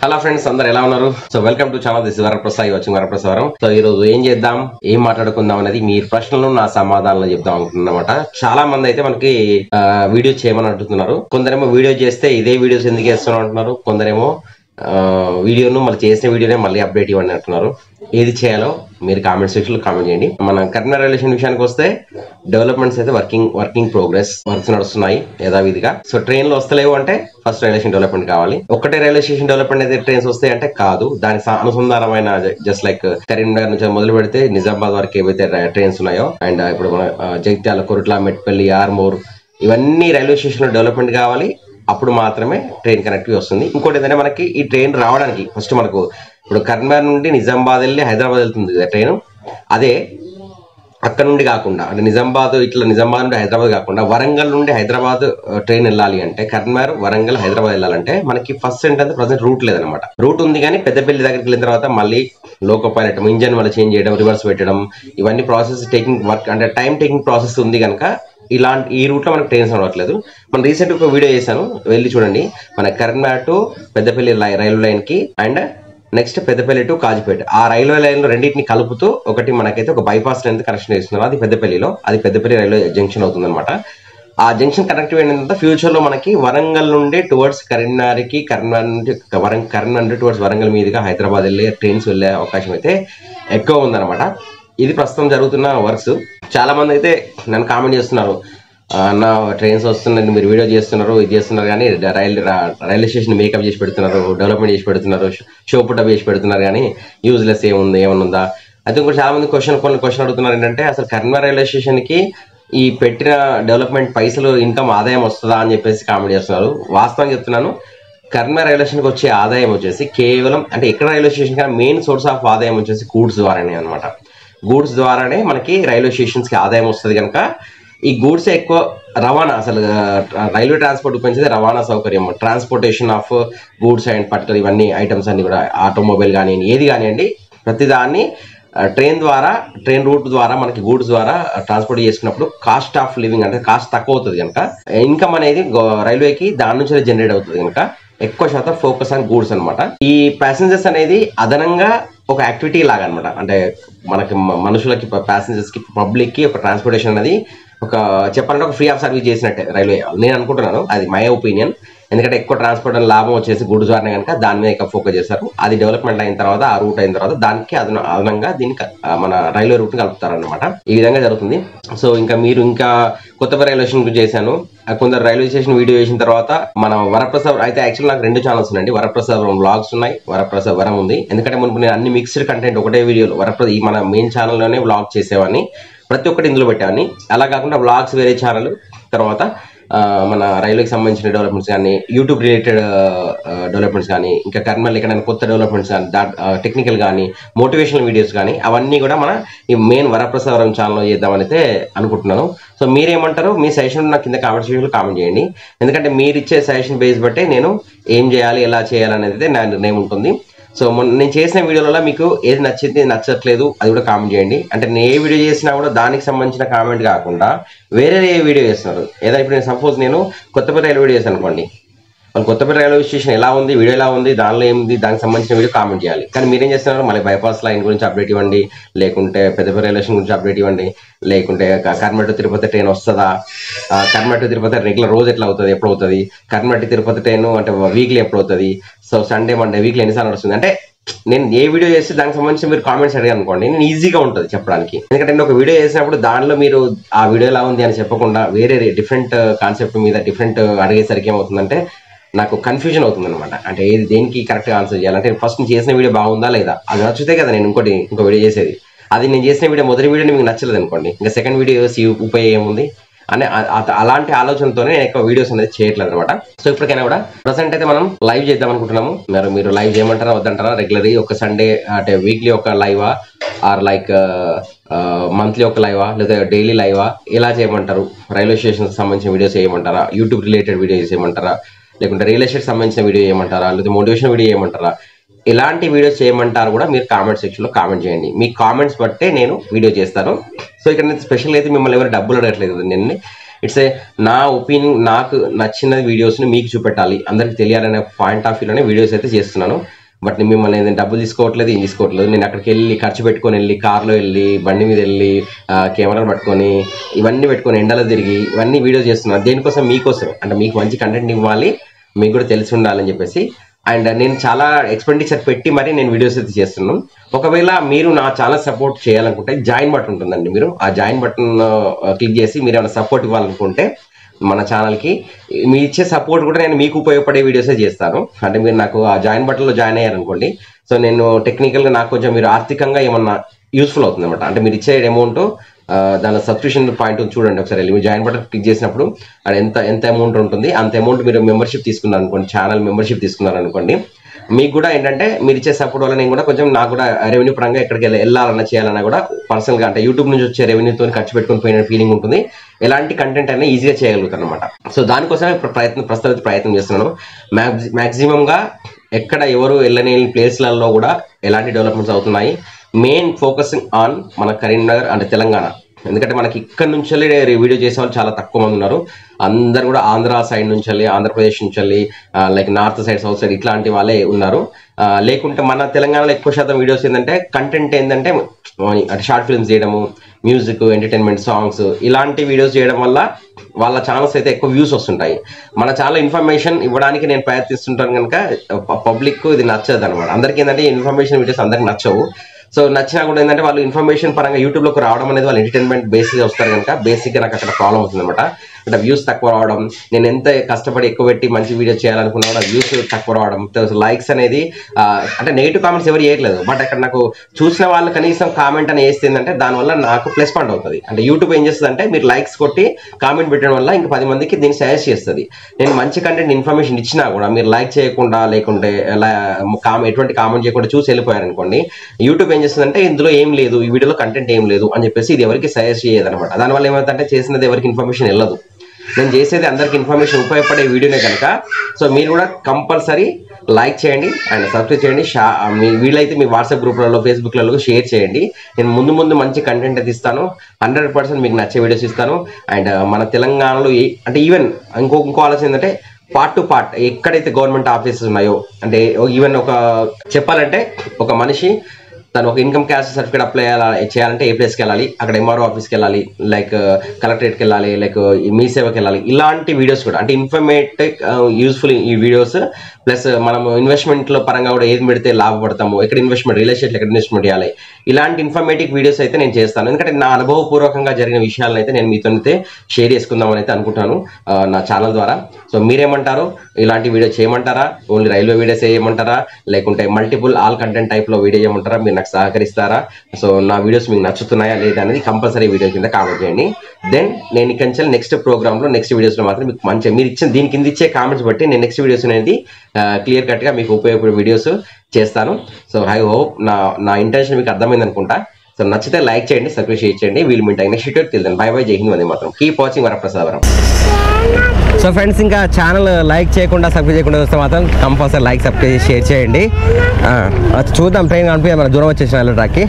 Hello friends, అందరు ఎలా ఉన్నారు? So welcome to channel. This Varaprasad watching Varaprasadam. So ఈ రోజు ఏం చేద్దాం, ఏం మాట్లాడుకుందాం అనేది మీ ప్రశ్నలు నా సమాధానాలు చెప్దాం అనుకుంటున్నమాట. చాలా మంది అయితే మనకి వీడియో చేయమని అడుగుతున్నారు. కొందరేమో వీడియో చేస్తే ఇదే వీడియోస్ ఎందుకు చేస్తున్నాం అంటున్నారు. కొందరేమో వీడియోను మళ్ళీ చేసిన వీడియోనే మళ్ళీ అప్డేట్ ఇవ్వండి అంటున్నారు. ఏది చేయాలో మీరు కామెంట్ సెక్షన్ లో కామెంట్ చేయండి. మన కరీంనగర్ రిలేషన్ విషయానికి వస్తే డెవలప్మెంట్స్ అయితే వర్కింగ్ ప్రోగ్రెస్ వర్క్స్ నడుస్తున్నాయి యథావిధిగా. సో ట్రైన్లు వస్తలేవు అంటే ఫస్ట్ రైల్వే స్టేషన్ డెవలప్మెంట్ కావాలి. ఒక్కటే రైల్వే స్టేషన్ డెవలప్మెంట్ అయితే ట్రైన్స్ వస్తాయి అంటే కాదు. దానికి అనుసంధానమైన జస్ట్ లైక్ కరీంనగర్ నుంచి మొదలు పెడితే నిజామాబాద్ వరకు ఏవైతే ట్రైన్స్ ఉన్నాయో, అండ్ ఇప్పుడు మన జగిత్యాల, కొరుట్ల, మెట్పల్లి, ఆర్మూర్ ఇవన్నీ రైల్వే స్టేషన్ డెవలప్మెంట్ కావాలి. అప్పుడు మాత్రమే ట్రైన్ కనెక్టివిటీ వస్తుంది. ఇంకోటి ఏంటంటే మనకి ఈ ట్రైన్ రావడానికి ఫస్ట్ మనకు ఇప్పుడు కరీంనగర్ నుండి నిజామాబాద్ వెళ్ళి హైదరాబాద్ వెళ్తుంది కదా ట్రైన్. అదే అక్కడ నుండి కాకుండా అంటే నిజామాబాద్ నుండి హైదరాబాద్ కాకుండా వరంగల్ నుండి హైదరాబాద్ ట్రైన్ వెళ్ళాలి అంటే కరీంనగర్, వరంగల్, హైదరాబాద్ వెళ్ళాలంటే మనకి ఫస్ట్ ఏంటంటే ప్రజెంట్ రూట్ లేదనమాట. రూట్ ఉంది కానీ పెద్దపల్లి దగ్గరికి వెళ్ళిన తర్వాత మళ్ళీ లోకో పైలట్ ఇంజన్ వల్ల చేంజ్ చేయడం, రివర్స్ పెట్టడం, ఇవన్నీ ప్రాసెస్ టేకింగ్ వర్క్ అంటే టైం టేకింగ్ ప్రాసెస్ ఉంది కనుక ఈ రూట్ లో మనకు ట్రైన్స్ నడవట్లేదు. మనం రీసెంట్ ఒక వీడియో చేశాను, వెళ్ళి చూడండి. మన Karimnagar to Peddapalli railway line కి and next Peddapalli to Kazipet ఆ రైల్వే లైన్ లో రెండింటిని కలుపుతూ ఒకటి మనకైతే ఒక బైపాస్ లైన్ కనెక్షన్ చేస్తున్నారు. అది పెద్దపల్లిలో, అది పెద్దపల్లి రైల్వే జంక్షన్ అవుతుంది అనమాట. ఆ జంక్షన్ కనెక్టివ్ అయినంత ఫ్యూచర్ లో మనకి వరంగల్ నుండి టువర్డ్స్ కరీంనగర్ కి, కరీంనగర్ నుండి టువర్డ్స్ వరంగల్ మీదుగా హైదరాబాద్ వెళ్ళే ట్రైన్స్ వెళ్ళే అవకాశం అయితే ఎక్కువ ఉందన్నమాట. ఇది ప్రస్తుతం జరుగుతున్న వర్క్స్. చాలా మంది అయితే నన్ను కామెంట్ చేస్తున్నారు, నా ట్రైన్స్ వస్తున్నాయి, మీరు వీడియో చేస్తున్నారు, ఇది చేస్తున్నారు కానీ రైల్వే స్టేషన్ మేకప్ చేసి పెడుతున్నారు, డెవలప్మెంట్ చేసి పెడుతున్నారు, షో పుటప్ చేసి పెడుతున్నారు కానీ యూజ్లెస్ ఏమన్నా అయితే ఇంకోటి చాలా మంది కొన్ని క్వశ్చన్ అడుగుతున్నారు. ఏంటంటే అసలు కరీంనగర్ రైల్వే స్టేషన్ కి ఈ పెట్టిన డెవలప్మెంట్ పైసలు ఇన్కమ్ ఆదాయం వస్తుందా అని చెప్పేసి కామెంట్ చేస్తున్నారు. వాస్తవం చెప్తున్నాను, కరీంనగర్ రైల్వే స్టేషన్కి వచ్చే ఆదాయం వచ్చేసి కేవలం అంటే ఎక్కడ రైల్వే స్టేషన్ కానీ మెయిన్ సోర్స్ ఆఫ్ ఆదాయం వచ్చేసి గూడ్స్ ద్వారానే అనమాట. గూడ్స్ ద్వారానే మనకి రైల్వే స్టేషన్స్ కి ఆదాయం వస్తుంది కనుక ఈ గూడ్స్ ఎక్కువ రవాణా, అసలు రైల్వే ట్రాన్స్పోర్ట్ పెంచేది రవాణా సౌకర్యం, transportation of goods and particular ఇవన్నీ ఐటమ్స్ అన్ని కూడా ఆటోమొబైల్ కానీ ఏది కానివ్వండి ప్రతిదాన్ని ట్రైన్ రూట్ ద్వారా మనకి గూడ్స్ ద్వారా ట్రాన్స్పోర్ట్ చేసుకున్నప్పుడు కాస్ట్ ఆఫ్ లివింగ్ అంటే కాస్ట్ తక్కువ అవుతుంది కనుక ఇన్కమ్ అనేది రైల్వేకి దాని నుంచి జనరేట్ అవుతుంది కనుక ఎక్కువ శాతం ఫోకస్ ఆన్ గూడ్స్ అనమాట. ఈ ప్యాసింజర్స్ అనేది అదనంగా ఒక యాక్టివిటీ లాగా అనమాట. అంటే మనకి మనుషులకి, ప్యాసింజర్స్ కి, పబ్లిక్ కి ఒక ట్రాన్స్పోర్టేషన్ అనేది ఒక చెప్పాలంటే ఒక ఫ్రీ ఆఫ్ సర్వీస్ చేసినట్టే రైల్వే, నేను అనుకుంటున్నాను. అది మై ఒపీనియన్. ఎందుకంటే ఎక్కువ ట్రాన్స్పోర్ట్ లాభం వచ్చేసి గూడ్స్ ద్వారా కనుక దాని మీద ఎక్కువ ఫోకస్ చేస్తారు. అది డెవలప్మెంట్ అయిన తర్వాత, ఆ రూట్ అయిన తర్వాత దానికి అదనంగా దీనికి మన రైల్వే రూట్ కలుపుతారు అనమాట. ఈ విధంగా జరుగుతుంది. సో ఇంకా కొత్తపల్లి రైల్వే స్టేషన్ గురించి చేశాను. కొందరు రైల్వే స్టేషన్ వీడియో చేసిన తర్వాత మన వరప్రసాద్ అయితే యాక్చువల్ నాకు 2 ఛానల్స్ ఉన్నాయండి. వరప్రసాద్ వ్లాగ్స్ ఉన్నాయి, వరప్రసాద్ వరం ఉంది. ఎందుకంటే మునుపు నేను అన్ని మిక్స్డ్ కంటెంట్ ఒకటే వీడియోలో ఈ మన మెయిన్ ఛానల్లోనే వ్లాగ్ చేసేవాడిని, ప్రతి ఒక్కటి ఇందులో పెట్టాను. అలా కాకుండా వ్లాగ్స్ వేరే ఛానల్, తర్వాత మన రైల్వేకి సంబంధించిన డెవలప్మెంట్స్ కానీ, యూట్యూబ్ రిలేటెడ్ డెవలప్మెంట్స్ కానీ, ఇంకా కరీంనగర్ ఎక్కడైనా కొత్త డెవలప్మెంట్స్ కానీ, టెక్నికల్ కానీ, మోటివేషనల్ వీడియోస్ కానీ అవన్నీ కూడా మన ఈ మెయిన్ వరప్రసాదం ఛానల్లో చేద్దామని అయితే అనుకుంటున్నాను. సో మీరేమంటారు? మీ సజెషన్ నాకు కింద కామెంట్ సెక్షన్లో కామెంట్ చేయండి. ఎందుకంటే మీరు ఇచ్చే సజెషన్ బేస్ బట్టే నేను ఏం చేయాలి, ఎలా చేయాలి అనేది నా నిర్ణయం ఉంటుంది. సో నేను చేసిన వీడియోలలో మీకు ఏది నచ్చింది, నచ్చట్లేదు అది కూడా కామెంట్ చేయండి. అంటే నేను ఏ వీడియో చేసినా కూడా దానికి సంబంధించిన కామెంట్ కాకుండా వేరే ఏ వీడియో చేస్తున్నారు. ఏదైనా ఇప్పుడు నేను సపోజ్ నేను కొత్తపల్లి రైల్వే వీడియో చేశాను అనుకోండి, వాళ్ళు కొత్తపల్లి రైల్వే స్టేషన్ ఎలా ఉంది, వీడియో ఎలా ఉంది, దానిలో ఏముంది, దానికి సంబంధించిన వీడియో కామెంట్ చేయాలి. కానీ మీరేం చేస్తున్నారు, మళ్ళీ బైపాస్ లైన్ గురించి అప్డేట్ ఇవ్వండి, లేకుంటే పెద్దపల్లి రైల్వే స్టేషన్ గురించి అప్డేట్ ఇవ్వండి, లేకుంటే కరీంనగర్ టు తిరుపతి ట్రైన్ వస్తుందా, కరీంనగర్ టు తిరుపతి రెగ్యులర్ రోజు ఎట్లా అవుతుంది, ఎప్పుడు అవుతుంది, కరీంనగర్ టు తిరుపతి ట్రైన్ అంటే వీక్లీ ఎప్పుడు అవుతుంది, సో సండే మండే వీక్లీ ఎన్నిసార్లు వస్తుంది. అంటే నేను ఏ వీడియో చేస్తే దానికి సంబంధించి మీరు కామెంట్స్ అడిగారు అనుకోండి, నేను ఈజీగా ఉంటుంది చెప్పడానికి. ఎందుకంటే నేను ఒక వీడియో చేసినప్పుడు దానిలో మీరు ఆ వీడియో ఎలా ఉంది అని చెప్పకుండా వేరే డిఫరెంట్ కాన్సెప్ట్ మీద డిఫరెంట్ అడిగేసరికి ఏమవుతుందంటే నాకు కన్ఫ్యూజన్ అవుతుంది అనమాట. అంటే ఏది దేనికి కరెక్ట్గా ఆన్సర్ చేయాలంటే ఫస్ట్ నేను చేసిన వీడియో బాగుందా లేదా, అది నచ్చితే కదా నేను ఇంకో వీడియో చేసేది. అది నేను చేసిన వీడియో మొదటి వీడియో మీకు నచ్చలేదు అనుకోండి, ఇంకా సెకండ్ వీడియో చేసి ఉపయోగం ఏముంది అని అలాంటి ఆలోచనతోనే నేను ఎక్కువ వీడియోస్ అనేది చేయట్లేదు అనమాట. సో ఇప్పటికైనా కూడా ప్రజెంట్ అయితే మనం లైవ్ చేద్దాం అనుకుంటున్నాము. మీరు లైవ్ చేయమంటారా వద్దంటారా? రెగ్యులర్లీ ఒక సండే అంటే వీక్లీ ఒక లైవా, ఆర్ లైక్ మంత్లీ ఒక లైవా, లేదా డైలీ లైవా, ఎలా చేయమంటారు? రైల్వే స్టేషన్కి సంబంధించిన వీడియోస్ చేయమంటారా, యూట్యూబ్ రిలేటెడ్ వీడియోస్ చేయమంటారా, లేకుంటే రియల్ ఎస్టేట్ సంబంధించిన వీడియో చేయమంటారా, లేదా మోటివేషన్ వీడియో చేయమంటారా? ఎలాంటి వీడియోస్ చేయమంటారు కూడా మీరు కామెంట్ సెక్షన్లో కామెంట్ చేయండి. మీ కామెంట్స్ బట్టే నేను వీడియో చేస్తాను. సో ఇక్కడ నేను స్పెషల్ అయితే మిమ్మల్ని ఎవరు డబ్బులు అడగట్లేదు. ఇట్స్ ఏ నా ఒపీనియన్, నాకు నచ్చిన వీడియోస్ని మీకు చూపెట్టాలి, అందరికి తెలియాలనే పాయింట్ ఆఫ్ వ్యూలోనే వీడియోస్ అయితే చేస్తున్నాను. బట్ మిమ్మల్ని నేను డబ్బులు తీసుకోవట్లేదు, ఏం తీసుకోవట్లేదు. నేను అక్కడికి వెళ్ళి ఖర్చు పెట్టుకొని వెళ్ళి, కార్లో వెళ్ళి, బండి మీద వెళ్ళి, కెమెరాలు పట్టుకొని, ఇవన్నీ పెట్టుకొని ఎండలో తిరిగి ఇవన్నీ వీడియోస్ చేస్తున్నాను. దేనికోసం? మీకోసం. అంటే మీకు మంచి కంటెంట్ ఇవ్వాలి, మీకు కూడా తెలిసి ఉండాలని చెప్పేసి. అండ్ నేను చాలా ఎక్స్పెండిచర్ పెట్టి మరి నేను వీడియోస్ అయితే చేస్తున్నాను. ఒకవేళ మీరు నా ఛానల్ సపోర్ట్ చేయాలనుకుంటే జాయిన్ బటన్ ఉంటుందండి, మీరు ఆ జాయిన్ బటన్ క్లిక్ చేసి మీరు ఏమైనా సపోర్ట్ ఇవ్వాలనుకుంటే మన ఛానల్కి, మీ ఇచ్చే సపోర్ట్ కూడా నేను మీకు ఉపయోగపడే వీడియోసే చేస్తాను. అంటే మీరు నాకు ఆ జాయిన్ బటన్లో జాయిన్ అయ్యారనుకోండి, సో నేను టెక్నికల్గా నాకు కొంచెం మీరు ఆర్థికంగా ఏమన్నా యూస్ఫుల్ అవుతుంది అనమాట. అంటే మీరు ఇచ్చే అమౌంట్, దాని సబ్స్క్రిప్షన్ పాయింట్ చూడండి ఒకసారి. మీరు జాయిన్ బటన్ క్లిక్ చేసినప్పుడు అది ఎంత అమౌంట్ ఉంటుంది, అంత అమౌంట్ మీరు మెంబర్షిప్ తీసుకున్నారు అనుకోండి, ఛానల్ మెంబర్షిప్ తీసుకున్నారు అనుకోండి, మీకు కూడా ఏంటంటే మీరు ఇచ్చే సపోర్ట్ వల్ల నేను కూడా కొంచెం, నాకు కూడా రెవెన్యూ పరంగా ఎక్కడికి వెళ్ళాలన్నా చేయాలన్నా కూడా పర్సనల్గా, అంటే యూట్యూబ్ నుంచి వచ్చే రెవెన్యూతో ఖర్చు పెట్టుకొని పోయిన ఫీలింగ్ ఉంటుంది. ఎలాంటి కంటెంట్ అయినా ఈజీగా చేయగలుగుతాను అనమాట. సో దానికోసమే ప్రస్తుతం చేస్తున్నాను. మ్యాక్సిమంగా ఎక్కడ ఎవరు వెళ్ళని ప్లేస్లలో కూడా ఎలాంటి డెవలప్మెంట్స్ అవుతున్నాయి. మెయిన్ ఫోకసింగ్ ఆన్ మన కరీంనగర్ అంటే తెలంగాణ. ఎందుకంటే మనకి ఇక్కడ నుంచి వీడియో చేసే వాళ్ళు చాలా తక్కువ మంది ఉన్నారు. అందరు కూడా ఆంధ్ర సైడ్ నుంచి వెళ్ళి, ఆంధ్రప్రదేశ్ నుంచి వెళ్ళి, like north side, south side ఇట్లాంటి వాళ్ళే ఉన్నారు. లేకుంటే మన తెలంగాణలో ఎక్కువ శాతం వీడియోస్ ఏంటంటే కంటెంట్ ఏంటంటే అంటే షార్ట్ ఫిల్మ్స్ చేయడము, మ్యూజిక్, ఎంటర్టైన్మెంట్, సాంగ్స్, ఇలాంటి వీడియోస్ చేయడం వల్ల వాళ్ళ ఛానల్స్ అయితే ఎక్కువ వ్యూస్ వస్తుంటాయి. మన ఛానల్ ఇన్ఫర్మేషన్ ఇవ్వడానికి నేను ప్రయత్నిస్తుంటాను కనుక పబ్లిక్ ఇది నచ్చదు అనమాట. అందరికీ ఏంటంటే ఇన్ఫర్మేషన్ వీడియోస్ అందరికి నచ్చవు. సో నచ్చినా కూడా ఏంటంటే వాళ్ళు ఇన్ఫర్మేషన్ పరంగా యూట్యూబ్లోకి రావడం అనేది వాళ్ళు ఎంటర్టైన్మెంట్ బేసిక్గా వస్తారు కనుక బేసిక్గా నాకు అక్కడ ప్రాబ్లం అవుతుంది అనమాట. అంటే వ్యూస్ తక్కువ రావడం, నేను ఎంత కష్టపడి ఎక్కువ పెట్టి మంచి వీడియో చేయాలనుకున్నా కూడా వ్యూస్ తక్కువ రావడం, లైక్స్ అనేది, అంటే నెగిటివ్ కామెంట్స్ ఎవరు చేయట్లేదు, బట్ అక్కడ నాకు చూసిన వాళ్ళు కనీసం కామెంట్ అని వేస్తుందంటే దానివల్ల నాకు ప్లస్ పాయింట్ అవుతుంది. అంటే యూట్యూబ్ ఏం చేస్తుంది అంటే మీరు లైక్స్ కొట్టి కామెంట్ పెట్టడం వల్ల ఇంకా 10 మందికి దీన్ని సజెస్ట్ చేస్తుంది. నేను మంచి కంటెంట్ ఇన్ఫర్మేషన్ ఇచ్చినా కూడా మీరు లైక్ చేయకుండా, లేకుంటే ఎటువంటి కామెంట్ చేయకుండా చూసి వెళ్ళిపోయారనుకోండి, యూట్యూబ్ ఏం చేస్తుందంటే ఇందులో ఏం లేదు, ఈ వీడియోలో కంటెంట్ ఏం లేదు అని చెప్పేసి ఇది ఎవరికి సజెస్ట్ చేయదు అనమాట. దానివల్ల ఏమవుతుందంటే చేసినది ఎవరికి ఇన్ఫర్మేషన్ వెళ్ళదు. నేను చేసేది అందరికి ఇన్ఫర్మేషన్ ఉపయోగపడే వీడియోనే కనుక సో మీరు కూడా కంపల్సరీ లైక్ చేయండి అండ్ సబ్స్క్రైబ్ చేయండి. మీ వీలైతే మీ వాట్సాప్ గ్రూప్లలో, ఫేస్బుక్లలో షేర్ చేయండి. నేను ముందు మంచి కంటెంట్ అయితే ఇస్తాను, 100% మీకు నచ్చే వీడియోస్ ఇస్తాను. అండ్ మన తెలంగాణలో అంటే ఈవెన్ ఇంకో ఆలోచన ఏంటంటే పార్ట్ టు పార్ట్ ఎక్కడైతే గవర్నమెంట్ ఆఫీసెస్ ఉన్నాయో, అంటే ఈవెన్ ఒక చెప్పాలంటే ఒక మనిషి తను ఒక ఇన్కమ్ క్యాస్ట్ సర్టిఫికేట్ అప్లై చేయాలంటే ఏ ప్లేస్కి వెళ్ళాలి, అక్కడ ఎంఆర్ఓ ఆఫీస్కి వెళ్ళాలి, లైక్ కలెక్టరేట్కి వెళ్ళాలి, లైక్ మీ సేవకి వెళ్ళాలి. ఇలాంటి వీడియోస్ కూడా అంటే ఇన్ఫర్మేటివ్ యూస్ఫుల్ ఈ వీడియోస్. ప్లస్ మనం ఇన్వెస్ట్మెంట్లో పరంగా కూడా ఏది పెడితే లాభపడతాము, ఎక్కడ ఇన్వెస్ట్మెంట్, రియల్ ఎస్టేట్లో ఎక్కడ ఇన్వెస్ట్మెంట్ చేయాలి, ఇలాంటి ఇన్ఫర్మేటివ్ వీడియోస్ అయితే నేను చేస్తాను. ఎందుకంటే నా అనుభవపూర్వకంగా జరిగిన విషయాలను అయితే నేను మీతో అయితే షేర్ చేసుకుందామని అయితే అనుకుంటాను నా ఛానల్ ద్వారా. సో మీరేమంటారు? ఇలాంటి వీడియో చేయమంటారా? ఓన్లీ రైల్వే వీడియోస్ చేయమంటారా? లేకుంటే మల్టిపుల్ ఆల్ కంటెంట్ టైప్లో వీడియో చేయమంటారా? మీరు నాకు సహకరిస్తారా? సో నా వీడియోస్ మీకు నచ్చుతున్నాయా లేదా అనేది కంపల్సరీ వీడియో కింద కామెంట్ చేయండి. దెన్ నేను ఇక్కడి నెక్స్ట్ ప్రోగ్రామ్లో, నెక్స్ట్ వీడియోస్లో మాత్రం మీకు మంచిగా మీరు ఇచ్చిన దీని కింద ఇచ్చే కామెంట్స్ బట్టి నేను నెక్స్ట్ వీడియోస్ అనేది క్లియర్ కట్గా మీకు ఉపయోగపడే వీడియోస్ చేస్తాను. సో ఐ హోప్ నా ఇంటెన్షన్ మీకు అర్థమైంది అనుకుంటా. సో నచ్చితే లైక్ చేయండి, సబ్స్క్రైబ్ చేయండి. వీల్ మీట్ నెక్స్ట్ వీడియో తిల్దాను. బై బై, జై హింద్, వందే మాత్రం. కీప్ వాచింగ్ వరప్రసాదవరం. సో ఫ్రెండ్స్, ఇంకా ఛానల్ లైక్ చేయకుండా, సబ్స్క్రైబ్ చేయకుండా వస్తే మాత్రం కంపల్సరీ లైక్, సబ్స్క్రైబ్, షేర్ చేయండి. చూద్దాం ట్రైన్ కనిపించాలి, మన దూరం వచ్చేసిన ట్రాక్కి.